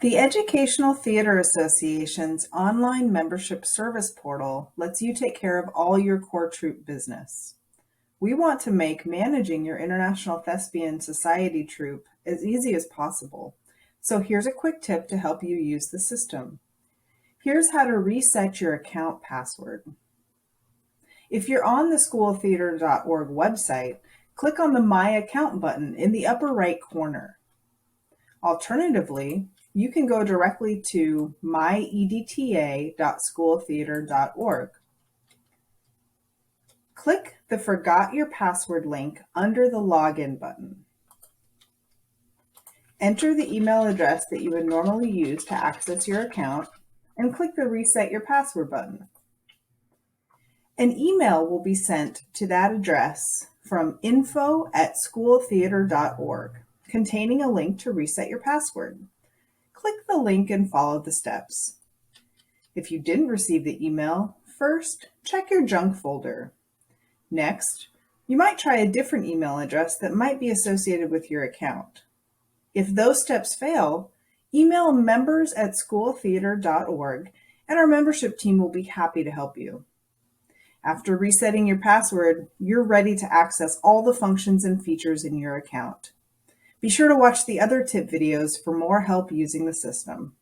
The Educational Theater Association's online membership service portal lets you take care of all your core troupe business. We want to make managing your International Thespian Society troupe as easy as possible, so here's a quick tip to help you use the system. Here's how to reset your account password. If you're on the schooltheater.org website, click on the My Account button in the upper right corner. Alternatively, you can go directly to myedta.schooltheater.org. Click the Forgot Your Password link under the Login button. Enter the email address that you would normally use to access your account and click the Reset Your Password button. An email will be sent to that address from info@schooltheater.org containing a link to reset your password. Click the link and follow the steps. If you didn't receive the email, first check your junk folder. Next, you might try a different email address that might be associated with your account. If those steps fail, email members@schooltheater.org and our membership team will be happy to help you. After resetting your password, you're ready to access all the functions and features in your account. Be sure to watch the other tip videos for more help using the system.